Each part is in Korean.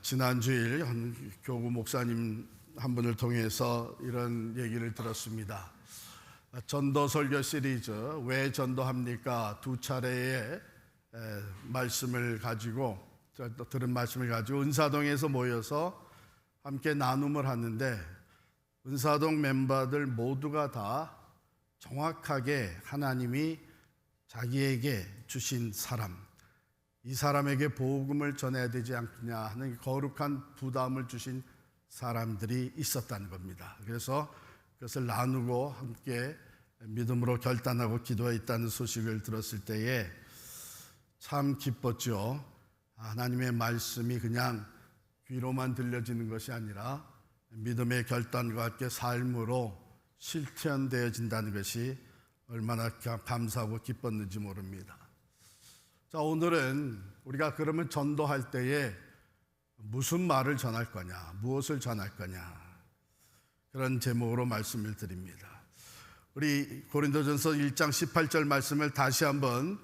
지난 주일 교구 목사님 한 분을 통해서 이런 얘기를 들었습니다. 전도 설교 시리즈 왜 전도합니까? 두 차례의 말씀을 가지고 들은 말씀을 가지고 은사동에서 모여서 함께 나눔을 하는데 은사동 멤버들 모두가 다 정확하게 하나님이 자기에게 주신 사람, 이 사람에게 복음을 전해야 되지 않느냐 하는 거룩한 부담을 주신 사람들이 있었다는 겁니다. 그래서 그것을 나누고 함께 믿음으로 결단하고 기도했다는 소식을 들었을 때에 참 기뻤죠. 하나님의 말씀이 그냥 귀로만 들려지는 것이 아니라 믿음의 결단과 함께 삶으로 실현되어진다는 것이 얼마나 감사하고 기뻤는지 모릅니다. 자, 오늘은 우리가 그러면 전도할 때에 무슨 말을 전할 거냐, 무엇을 전할 거냐, 그런 제목으로 말씀을 드립니다. 우리 고린도전서 1장 18절 말씀을 다시 한번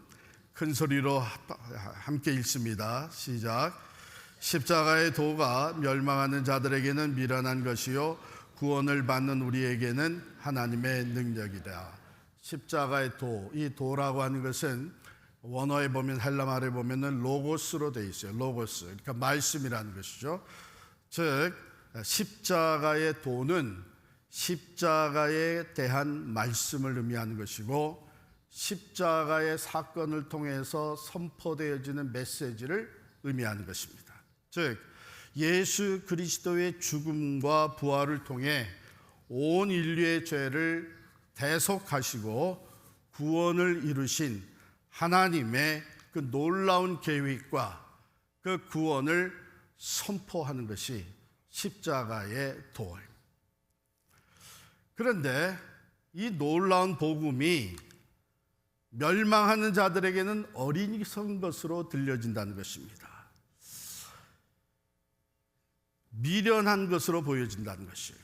큰 소리로 함께 읽습니다. 시작. 십자가의 도가 멸망하는 자들에게는 미련한 것이요 구원을 받는 우리에게는 하나님의 능력이라. 십자가의 도, 이 도라고 하는 것은 원어에 보면 헬라 말에 보면은 로고스로 되어 있어요. 로고스, 그러니까 말씀이라는 것이죠. 즉 십자가의 도는 십자가에 대한 말씀을 의미하는 것이고 십자가의 사건을 통해서 선포되어지는 메시지를 의미하는 것입니다. 즉 예수 그리스도의 죽음과 부활을 통해 온 인류의 죄를 대속하시고 구원을 이루신 하나님의 그 놀라운 계획과 그 구원을 선포하는 것이 십자가의 도입니다. 그런데 이 놀라운 복음이 멸망하는 자들에게는 어린이 선 것으로 들려진다는 것입니다. 미련한 것으로 보여진다는 것이에요.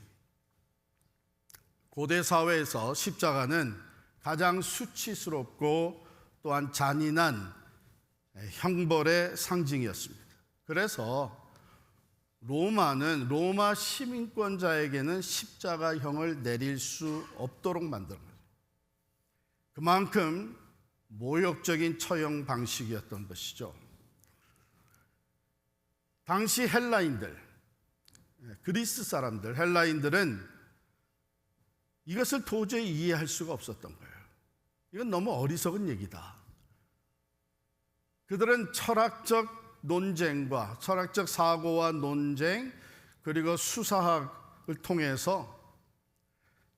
고대 사회에서 십자가는 가장 수치스럽고 또한 잔인한 형벌의 상징이었습니다. 그래서 로마는 로마 시민권자에게는 십자가형을 내릴 수 없도록 만든 거예요. 그만큼 모욕적인 처형 방식이었던 것이죠. 당시 헬라인들, 그리스 사람들, 헬라인들은 이것을 도저히 이해할 수가 없었던 거예요. 이건 너무 어리석은 얘기다. 그들은 철학적 논쟁과 철학적 사고와 논쟁 그리고 수사학을 통해서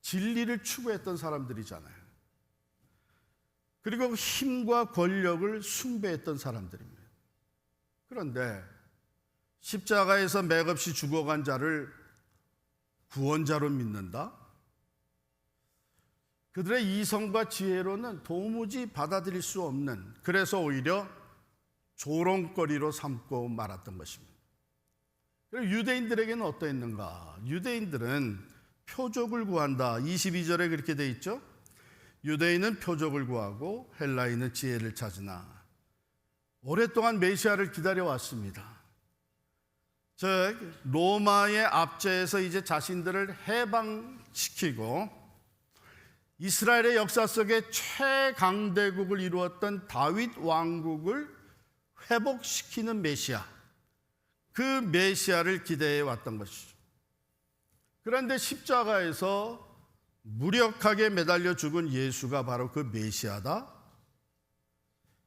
진리를 추구했던 사람들이잖아요. 그리고 힘과 권력을 숭배했던 사람들입니다. 그런데 십자가에서 맥없이 죽어간 자를 구원자로 믿는다? 그들의 이성과 지혜로는 도무지 받아들일 수 없는, 그래서 오히려 조롱거리로 삼고 말았던 것입니다. 그리고 유대인들에게는 어떠했는가? 유대인들은 표적을 구한다. 22절에 그렇게 돼 있죠. 유대인은 표적을 구하고 헬라인은 지혜를 찾으나. 오랫동안 메시아를 기다려왔습니다. 즉 로마의 압제에서 이제 자신들을 해방시키고 이스라엘의 역사 속에 최강대국을 이루었던 다윗 왕국을 회복시키는 메시아, 그 메시아를 기대해 왔던 것이죠. 그런데 십자가에서 무력하게 매달려 죽은 예수가 바로 그 메시아다?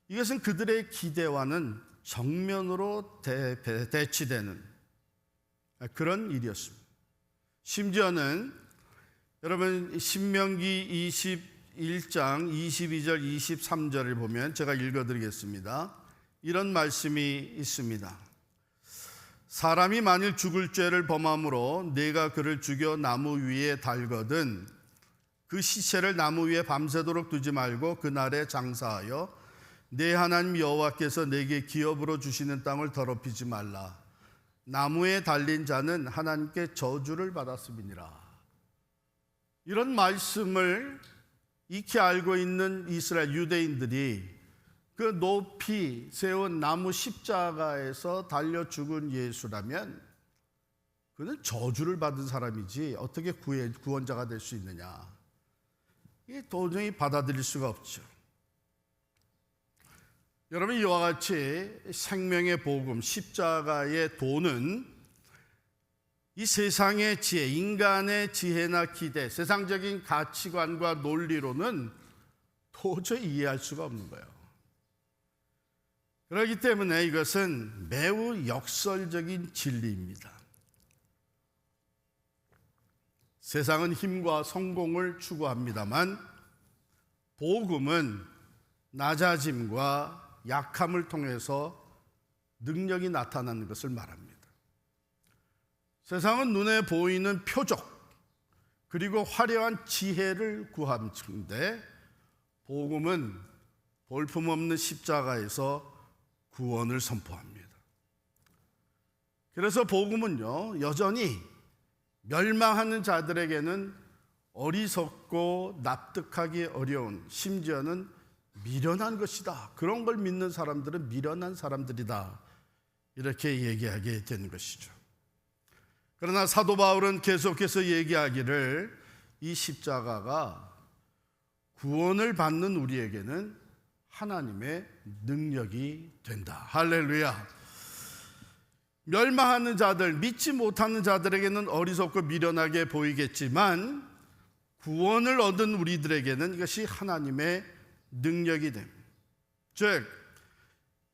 이것은 그들의 기대와는 정면으로 대치되는 그런 일이었습니다. 심지어는 여러분 신명기 21장 22절 23절을 보면 제가 읽어드리겠습니다. 이런 말씀이 있습니다. 사람이 만일 죽을 죄를 범함으로 네가 그를 죽여 나무 위에 달거든 그 시체를 나무 위에 밤새도록 두지 말고 그날에 장사하여 내 하나님 여호와께서 내게 기업으로 주시는 땅을 더럽히지 말라. 나무에 달린 자는 하나님께 저주를 받았음이니라. 이런 말씀을 익히 알고 있는 이스라엘 유대인들이 그 높이 세운 나무 십자가에서 달려 죽은 예수라면 그는 저주를 받은 사람이지 어떻게 구원자가 될 수 있느냐. 이게 도저히 받아들일 수가 없죠. 여러분, 이와 같이 생명의 복음, 십자가의 도는 이 세상의 지혜, 인간의 지혜나 기대, 세상적인 가치관과 논리로는 도저히 이해할 수가 없는 거예요. 그렇기 때문에 이것은 매우 역설적인 진리입니다. 세상은 힘과 성공을 추구합니다만 복음은 낮아짐과 약함을 통해서 능력이 나타나는 것을 말합니다. 세상은 눈에 보이는 표적 그리고 화려한 지혜를 구하는데 복음은 볼품없는 십자가에서 구원을 선포합니다. 그래서 복음은요, 여전히 멸망하는 자들에게는 어리석고 납득하기 어려운, 심지어는 미련한 것이다. 그런 걸 믿는 사람들은 미련한 사람들이다. 이렇게 얘기하게 되는 것이죠. 그러나 사도 바울은 계속해서 얘기하기를 이 십자가가 구원을 받는 우리에게는 하나님의 능력이 된다. 할렐루야. 멸망하는 자들, 믿지 못하는 자들에게는 어리석고 미련하게 보이겠지만 구원을 얻은 우리들에게는 이것이 하나님의 능력이 됩니다. 즉,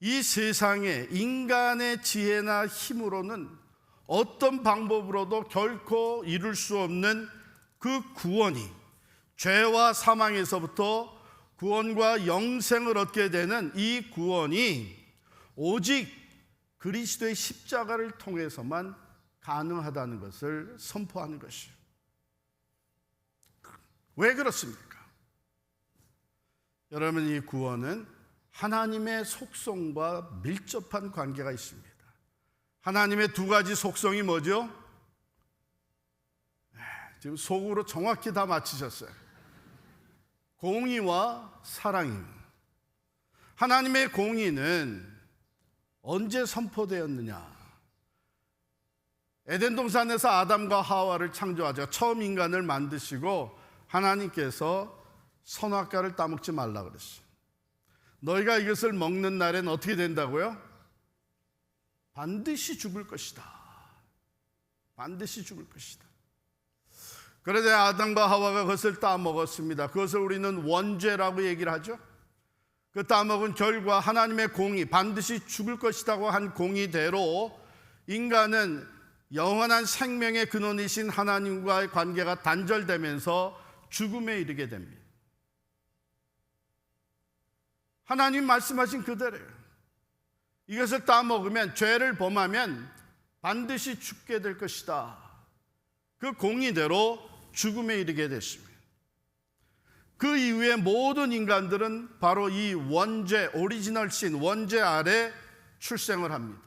이 세상에 인간의 지혜나 힘으로는 어떤 방법으로도 결코 이룰 수 없는 그 구원이, 죄와 사망에서부터 구원과 영생을 얻게 되는 이 구원이 오직 그리스도의 십자가를 통해서만 가능하다는 것을 선포하는 것이에요. 왜 그렇습니까? 여러분, 이 구원은 하나님의 속성과 밀접한 관계가 있습니다. 하나님의 두 가지 속성이 뭐죠? 지금 속으로 정확히 다 맞히셨어요. 공의와 사랑입니다. 하나님의 공의는 언제 선포되었느냐? 에덴 동산에서 아담과 하와를 창조하자 처음 인간을 만드시고 하나님께서 선악과를 따먹지 말라 그랬어요. 너희가 이것을 먹는 날엔 어떻게 된다고요? 반드시 죽을 것이다. 반드시 죽을 것이다. 그런데 아담과 하와가 그것을 따먹었습니다. 그것을 우리는 원죄라고 얘기를 하죠. 그 따먹은 결과 하나님의 공의, 반드시 죽을 것이라고 한 공의대로 인간은 영원한 생명의 근원이신 하나님과의 관계가 단절되면서 죽음에 이르게 됩니다. 하나님 말씀하신 그대로예요. 이것을 따먹으면, 죄를 범하면 반드시 죽게 될 것이다. 그 공의대로 죽음에 이르게 됐습니다. 그 이후에 모든 인간들은 바로 이 원죄, 오리지널 신, 원죄 아래 출생을 합니다.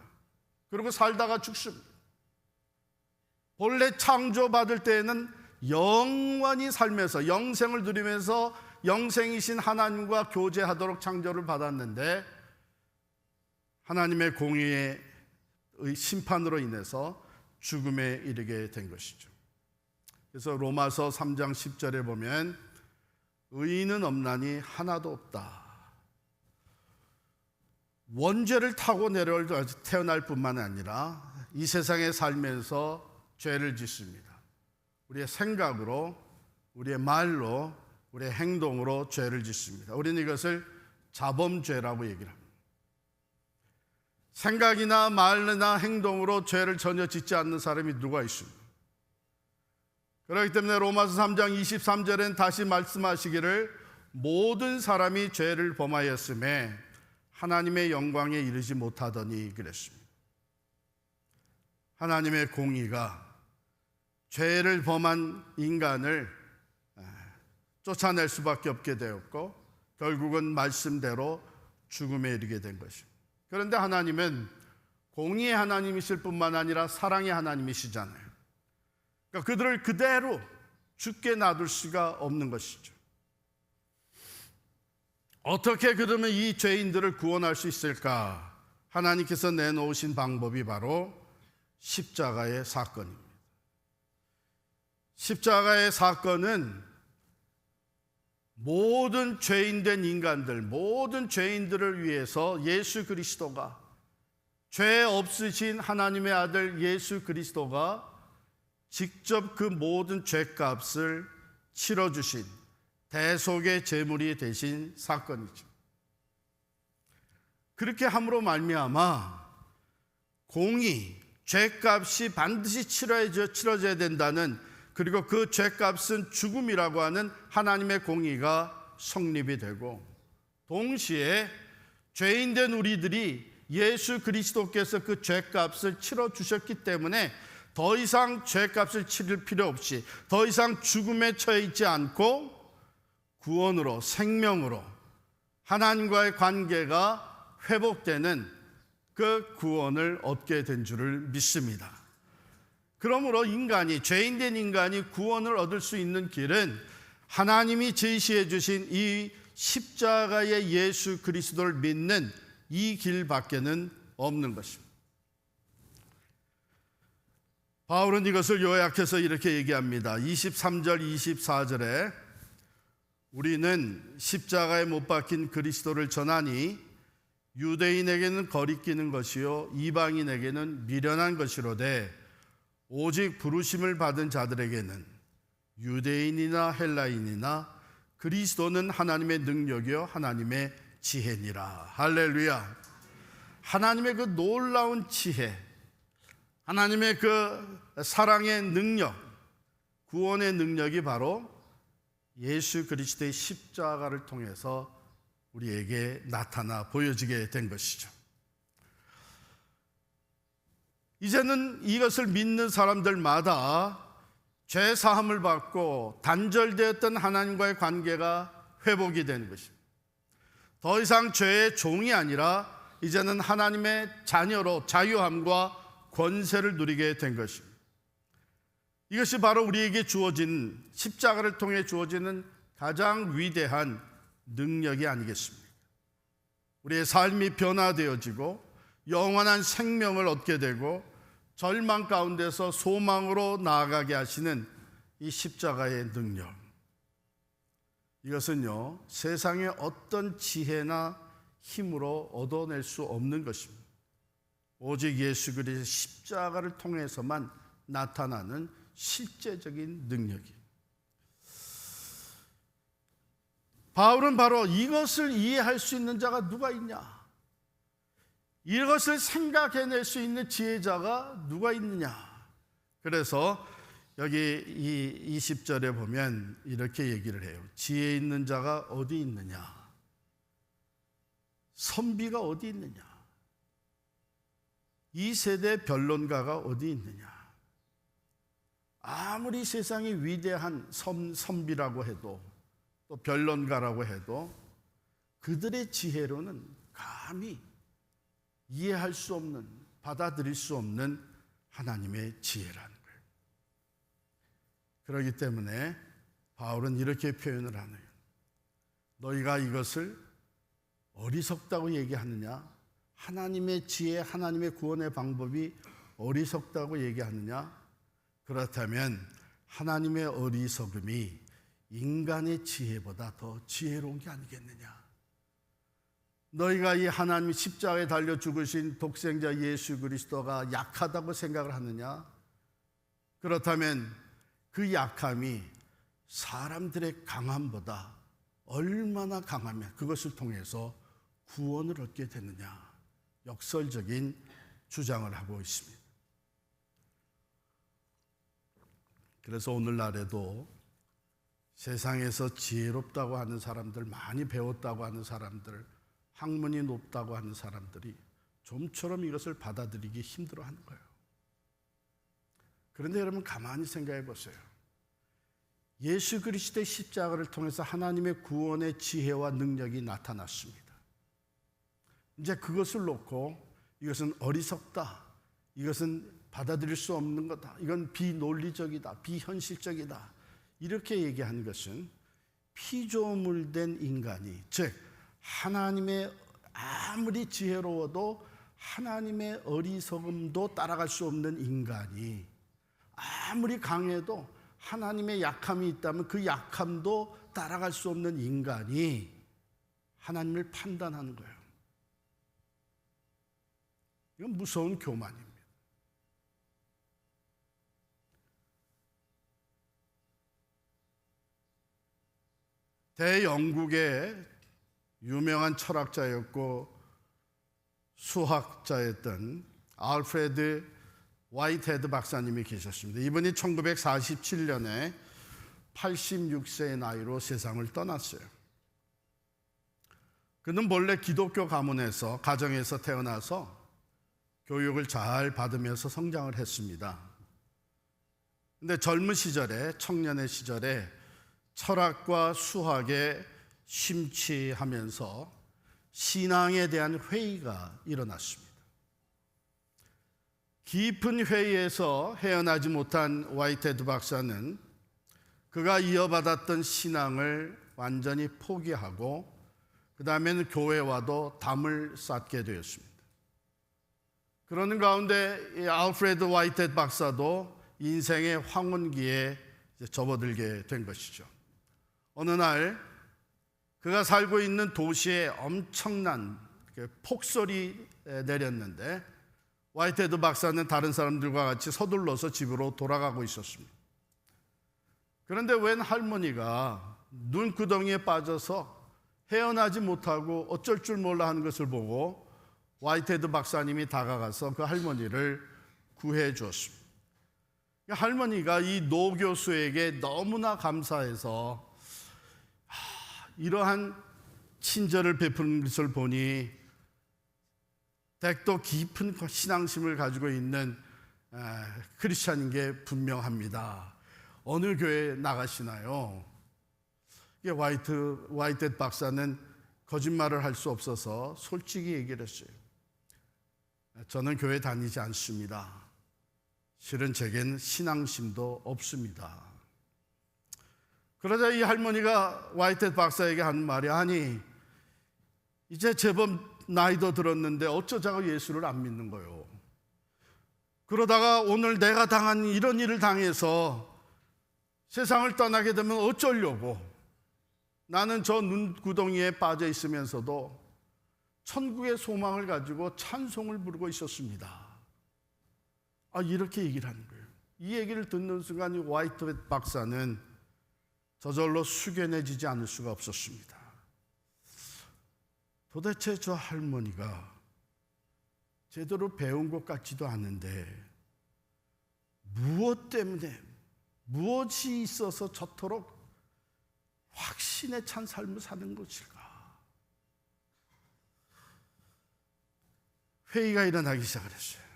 그리고 살다가 죽습니다. 본래 창조받을 때에는 영원히 살면서 영생을 누리면서 영생이신 하나님과 교제하도록 창조를 받았는데 하나님의 공의의 심판으로 인해서 죽음에 이르게 된 것이죠. 그래서 로마서 3장 10절에 보면 의인은 없나니 하나도 없다. 원죄를 타고 태어날 뿐만 아니라 이 세상에 살면서 죄를 짓습니다. 우리의 생각으로, 우리의 말로, 우리의 행동으로 죄를 짓습니다. 우리는 이것을 자범죄라고 얘기를 합니다. 생각이나 말이나 행동으로 죄를 전혀 짓지 않는 사람이 누가 있습니까? 그렇기 때문에 로마서 3장 23절엔 다시 말씀하시기를 모든 사람이 죄를 범하였음에 하나님의 영광에 이르지 못하더니 그랬습니다. 하나님의 공의가 죄를 범한 인간을 쫓아낼 수밖에 없게 되었고 결국은 말씀대로 죽음에 이르게 된 것입니다. 그런데 하나님은 공의의 하나님이실 뿐만 아니라 사랑의 하나님이시잖아요. 그러니까 그들을 그대로 죽게 놔둘 수가 없는 것이죠. 어떻게 그러면 이 죄인들을 구원할 수 있을까? 하나님께서 내놓으신 방법이 바로 십자가의 사건입니다. 십자가의 사건은 모든 죄인된 인간들, 모든 죄인들을 위해서 예수 그리스도가, 죄 없으신 하나님의 아들 예수 그리스도가 직접 그 모든 죄값을 치러주신 대속의 제물이 되신 사건이죠. 그렇게 함으로 말미암아 공의, 죄값이 반드시 치러져야 된다는, 그리고 그 죄값은 죽음이라고 하는 하나님의 공의가 성립이 되고, 동시에 죄인된 우리들이 예수 그리스도께서 그 죄값을 치러주셨기 때문에 더 이상 죄값을 치를 필요 없이, 더 이상 죽음에 처해 있지 않고 구원으로, 생명으로 하나님과의 관계가 회복되는 그 구원을 얻게 된 줄을 믿습니다. 그러므로 인간이, 죄인된 인간이 구원을 얻을 수 있는 길은 하나님이 제시해 주신 이 십자가의 예수 그리스도를 믿는 이 길밖에는 없는 것입니다. 바울은 이것을 요약해서 이렇게 얘기합니다. 23절 24절에 우리는 십자가에 못 박힌 그리스도를 전하니 유대인에게는 거리끼는 것이요 이방인에게는 미련한 것이로되 오직 부르심을 받은 자들에게는 유대인이나 헬라인이나 그리스도는 하나님의 능력이요 하나님의 지혜니라. 할렐루야. 하나님의 그 놀라운 지혜, 하나님의 그 사랑의 능력, 구원의 능력이 바로 예수 그리스도의 십자가를 통해서 우리에게 나타나 보여지게 된 것이죠. 이제는 이것을 믿는 사람들마다 죄 사함을 받고 단절되었던 하나님과의 관계가 회복이 되는 것입니다. 더 이상 죄의 종이 아니라 이제는 하나님의 자녀로 자유함과 권세를 누리게 된 것입니다. 이것이 바로 우리에게 주어진, 십자가를 통해 주어지는 가장 위대한 능력이 아니겠습니까? 우리의 삶이 변화되어지고 영원한 생명을 얻게 되고 절망 가운데서 소망으로 나아가게 하시는 이 십자가의 능력, 이것은요 세상의 어떤 지혜나 힘으로 얻어낼 수 없는 것입니다. 오직 예수 그리스도의 십자가를 통해서만 나타나는 실제적인 능력이에요. 바울은 바로 이것을 이해할 수 있는 자가 누가 있냐, 이것을 생각해낼 수 있는 지혜자가 누가 있느냐. 그래서 여기 이 20절에 보면 이렇게 얘기를 해요. 지혜 있는 자가 어디 있느냐, 선비가 어디 있느냐, 이 세대 변론가가 어디 있느냐. 아무리 세상이 위대한 선비라고 해도 또 변론가라고 해도 그들의 지혜로는 감히 이해할 수 없는, 받아들일 수 없는 하나님의 지혜라는 거예요. 그렇기 때문에 바울은 이렇게 표현을 하네요. 너희가 이것을 어리석다고 얘기하느냐, 하나님의 지혜, 하나님의 구원의 방법이 어리석다고 얘기하느냐, 그렇다면 하나님의 어리석음이 인간의 지혜보다 더 지혜로운 게 아니겠느냐. 너희가 이 하나님 십자가에 달려 죽으신 독생자 예수 그리스도가 약하다고 생각을 하느냐? 그렇다면 그 약함이 사람들의 강함보다 얼마나 강하면 그것을 통해서 구원을 얻게 되느냐, 역설적인 주장을 하고 있습니다. 그래서 오늘날에도 세상에서 지혜롭다고 하는 사람들, 많이 배웠다고 하는 사람들, 학문이 높다고 하는 사람들이 좀처럼 이것을 받아들이기 힘들어하는 거예요. 그런데 여러분 가만히 생각해 보세요. 예수 그리스도의 십자가를 통해서 하나님의 구원의 지혜와 능력이 나타났습니다. 이제 그것을 놓고 이것은 어리석다, 이것은 받아들일 수 없는 거다, 이건 비논리적이다, 비현실적이다, 이렇게 얘기하는 것은 피조물된 인간이, 즉 하나님의 아무리 지혜로워도 하나님의 어리석음도 따라갈 수 없는 인간이, 아무리 강해도 하나님의 약함이 있다면 그 약함도 따라갈 수 없는 인간이 하나님을 판단하는 거예요. 이건 무서운 교만입니다. 대영국의 유명한 철학자였고 수학자였던 알프레드 화이트헤드 박사님이 계셨습니다. 이분이 1947년에 86세의 나이로 세상을 떠났어요. 그는 본래 기독교 가문에서, 가정에서 태어나서 교육을 잘 받으면서 성장을 했습니다. 그런데 젊은 시절에, 청년의 시절에 철학과 수학에 심취하면서 신앙에 대한 회의가 일어났습니다. 깊은 회의에서 헤어나지 못한 화이트헤드 박사는 그가 이어받았던 신앙을 완전히 포기하고 그 다음에는 교회와도 담을 쌓게 되었습니다. 그러는 가운데 알프레드 화이트헤드 박사도 인생의 황혼기에 접어들게 된 것이죠. 어느 날 그가 살고 있는 도시에 엄청난 폭설이 내렸는데 화이트헤드 박사는 다른 사람들과 같이 서둘러서 집으로 돌아가고 있었습니다. 그런데 웬 할머니가 눈구덩이에 빠져서 헤어나지 못하고 어쩔 줄 몰라 하는 것을 보고 화이트헤드 박사님이 다가가서 그 할머니를 구해 주었습니다. 할머니가 이 노 교수에게 너무나 감사해서 이러한 친절을 베푸는 것을 보니 댁도 깊은 신앙심을 가지고 있는 크리스찬인 게 분명합니다. 어느 교회에 나가시나요? 화이트헤드 박사는 거짓말을 할 수 없어서 솔직히 얘기를 했어요. 저는 교회 다니지 않습니다. 실은 제겐 신앙심도 없습니다. 그러자 이 할머니가 화이트헤드 박사에게 하는 말이, 아니 이제 제법 나이도 들었는데 어쩌자고 예수를 안 믿는 거요. 그러다가 오늘 내가 당한 이런 일을 당해서 세상을 떠나게 되면 어쩌려고. 나는 저 눈구덩이에 빠져 있으면서도 천국의 소망을 가지고 찬송을 부르고 있었습니다. 이렇게 얘기를 하는 거예요. 이 얘기를 듣는 순간 이 화이트헤드 박사는 저절로 숙연해지지 않을 수가 없었습니다. 도대체 저 할머니가 제대로 배운 것 같지도 않은데 무엇 때문에, 무엇이 있어서 저토록 확신에 찬 삶을 사는 것일까? 회의가 일어나기 시작을 했어요.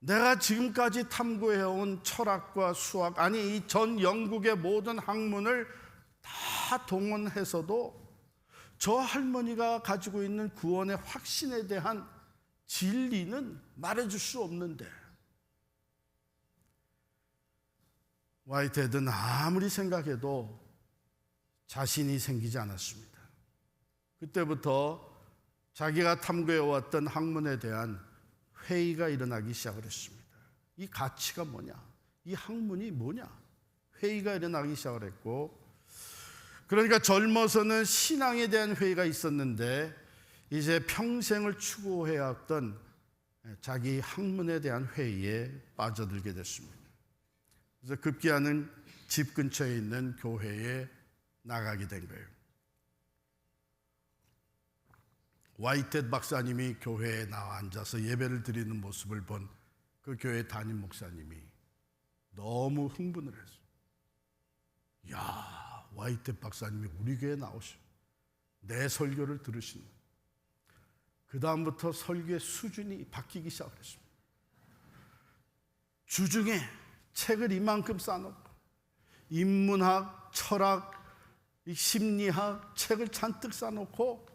내가 지금까지 탐구해온 철학과 수학, 아니 이 전 영국의 모든 학문을 다 동원해서도 저 할머니가 가지고 있는 구원의 확신에 대한 진리는 말해줄 수 없는데, 화이트헤드는 아무리 생각해도 자신이 생기지 않았습니다. 그때부터 자기가 탐구해왔던 학문에 대한 회의가 일어나기 시작을 했습니다. 이 가치가 뭐냐? 이 학문이 뭐냐? 회의가 일어나기 시작을 했고, 그러니까 젊어서는 신앙에 대한 회의가 있었는데 이제 평생을 추구해왔던 자기 학문에 대한 회의에 빠져들게 됐습니다. 그래서 급기야는 집 근처에 있는 교회에 나가게 된 거예요. 화이트헤드 박사님이 교회에 나와 앉아서 예배를 드리는 모습을 본 그 교회 담임 목사님이 너무 흥분을 했어요. 야, 화이트헤드 박사님이 우리 교회에 나오셔. 내 설교를 들으시는. 그 다음부터 설교의 수준이 바뀌기 시작했습니다. 주중에 책을 이만큼 쌓아놓고 인문학, 철학, 심리학 책을 잔뜩 쌓아놓고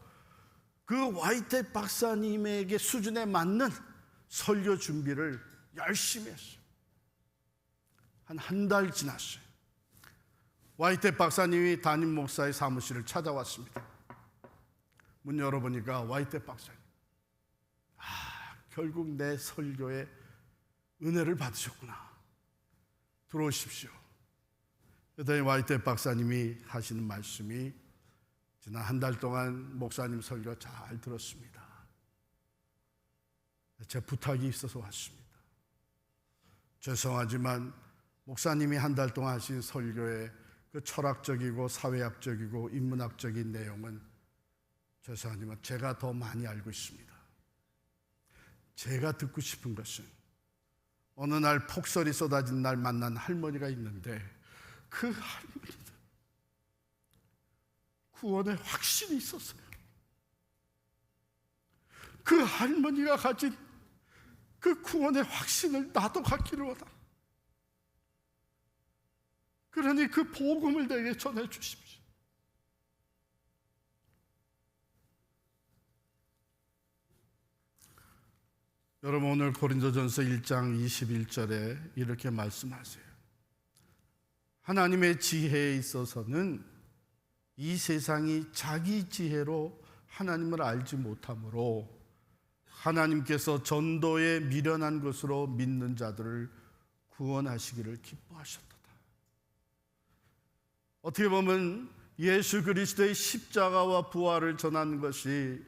그 화이트헤드 박사님에게 수준에 맞는 설교 준비를 열심히 했어요. 한 달 지났어요. 화이트헤드 박사님이 담임 목사의 사무실을 찾아왔습니다. 문 열어보니까 와이테 박사님. 결국 내 설교에 은혜를 받으셨구나. 들어오십시오. 그랬더니 와이테 박사님이 하시는 말씀이, 지난 한 달 동안 목사님 설교 잘 들었습니다. 제 부탁이 있어서 왔습니다. 죄송하지만 목사님이 한 달 동안 하신 설교의 그 철학적이고 사회학적이고 인문학적인 내용은 죄송하지만 제가 더 많이 알고 있습니다. 제가 듣고 싶은 것은, 어느 날 폭설이 쏟아진 날 만난 할머니가 있는데, 그 할머니는 구원의 확신이 있었어요. 그 할머니가 가진 그 구원의 확신을 나도 갖기를 원합니다. 그러니 그 복음을 내게 전해 주십시오. 여러분, 오늘 고린도전서 1장 21절에 이렇게 말씀하세요. 하나님의 지혜에 있어서는 이 세상이 자기 지혜로 하나님을 알지 못하므로 하나님께서 전도에 미련한 것으로 믿는 자들을 구원하시기를 기뻐하셨도다. 어떻게 보면 예수 그리스도의 십자가와 부활을 전하는 것이,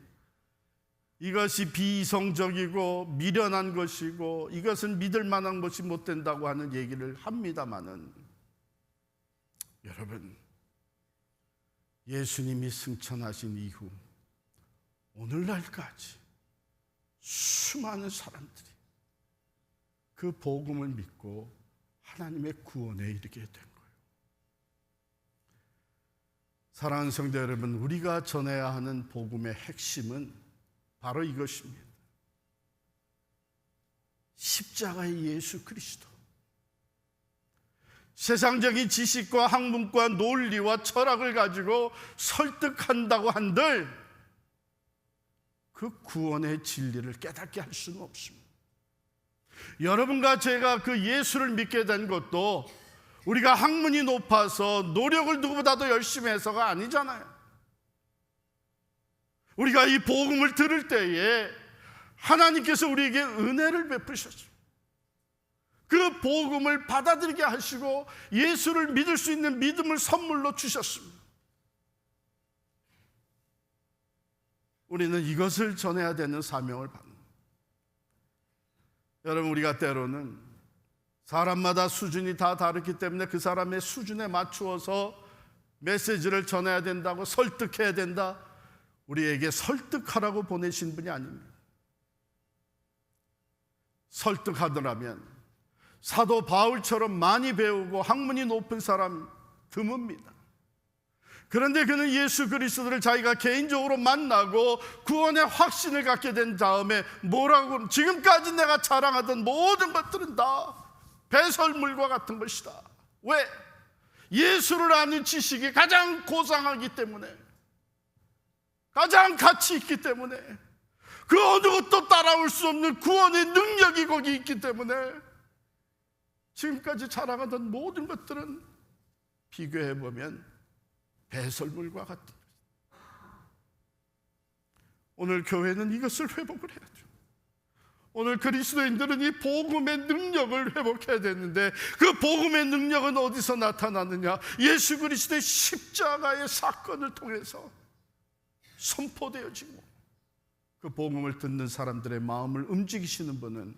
이것이 비이성적이고 미련한 것이고 이것은 믿을 만한 것이 못 된다고 하는 얘기를 합니다마는, 여러분, 예수님이 승천하신 이후 오늘날까지 수많은 사람들이 그 복음을 믿고 하나님의 구원에 이르게 된 거예요. 사랑하는 성도 여러분, 우리가 전해야 하는 복음의 핵심은 바로 이것입니다. 십자가의 예수 그리스도. 세상적인 지식과 학문과 논리와 철학을 가지고 설득한다고 한들 그 구원의 진리를 깨닫게 할 수는 없습니다. 여러분과 제가 그 예수를 믿게 된 것도 우리가 학문이 높아서 노력을 누구보다도 열심히 해서가 아니잖아요. 우리가 이 복음을 들을 때에 하나님께서 우리에게 은혜를 베푸셨습니다. 그 복음을 받아들이게 하시고 예수를 믿을 수 있는 믿음을 선물로 주셨습니다. 우리는 이것을 전해야 되는 사명을 받는. 여러분, 우리가 때로는 사람마다 수준이 다 다르기 때문에 그 사람의 수준에 맞추어서 메시지를 전해야 된다고, 설득해야 된다, 우리에게 설득하라고 보내신 분이 아닙니다. 설득하더라면 사도 바울처럼 많이 배우고 학문이 높은 사람 드뭅니다. 그런데 그는 예수 그리스도를 자기가 개인적으로 만나고 구원의 확신을 갖게 된 다음에 뭐라고, 지금까지 내가 자랑하던 모든 것들은 다 배설물과 같은 것이다. 왜? 예수를 아는 지식이 가장 고상하기 때문에, 가장 가치 있기 때문에, 그 어느 것도 따라올 수 없는 구원의 능력이 거기 있기 때문에 지금까지 자랑하던 모든 것들은 비교해보면 배설물과 같은 것입니다. 오늘 교회는 이것을 회복을 해야죠. 오늘 그리스도인들은 이 복음의 능력을 회복해야 되는데, 그 복음의 능력은 어디서 나타나느냐? 예수 그리스도의 십자가의 사건을 통해서 선포되어지고, 그 복음을 듣는 사람들의 마음을 움직이시는 분은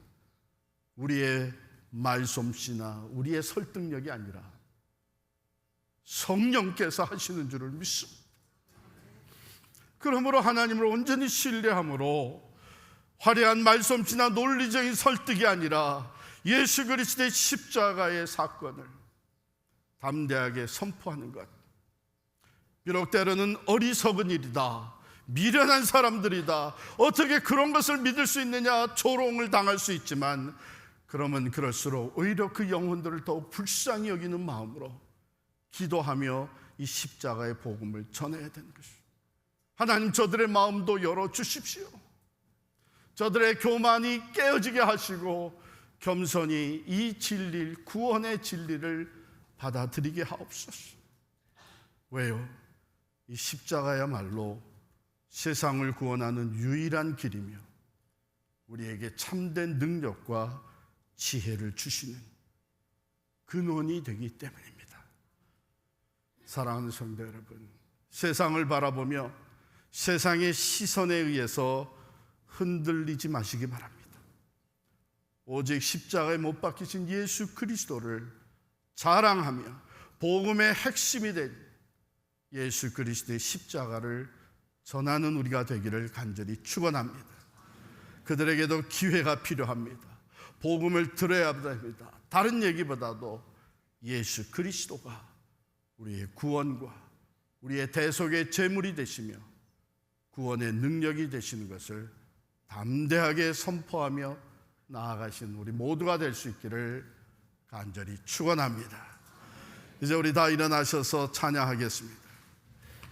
우리의 말솜씨나 우리의 설득력이 아니라 성령께서 하시는 줄을 믿습니다. 그러므로 하나님을 온전히 신뢰함으로 화려한 말솜씨나 논리적인 설득이 아니라 예수 그리스도의 십자가의 사건을 담대하게 선포하는 것. 비록 때로는 어리석은 일이다, 미련한 사람들이다, 어떻게 그런 것을 믿을 수 있느냐, 조롱을 당할 수 있지만, 그러면 그럴수록 오히려 그 영혼들을 더욱 불쌍히 여기는 마음으로 기도하며 이 십자가의 복음을 전해야 되는 것입니다. 하나님, 저들의 마음도 열어주십시오. 저들의 교만이 깨어지게 하시고 겸손히 이 진리, 구원의 진리를 받아들이게 하옵소서. 왜요? 이 십자가야말로 세상을 구원하는 유일한 길이며 우리에게 참된 능력과 지혜를 주시는 근원이 되기 때문입니다. 사랑하는 성도 여러분, 세상을 바라보며 세상의 시선에 의해서 흔들리지 마시기 바랍니다. 오직 십자가에 못 박히신 예수 그리스도를 자랑하며 복음의 핵심이 된 예수 그리스도의 십자가를 전하는 우리가 되기를 간절히 축원합니다. 그들에게도 기회가 필요합니다. 복음을 들어야 합니다. 다른 얘기보다도 예수 그리스도가 우리의 구원과 우리의 대속의 제물이 되시며 구원의 능력이 되시는 것을 담대하게 선포하며 나아가신 우리 모두가 될 수 있기를 간절히 축원합니다. 이제 우리 다 일어나셔서 찬양하겠습니다.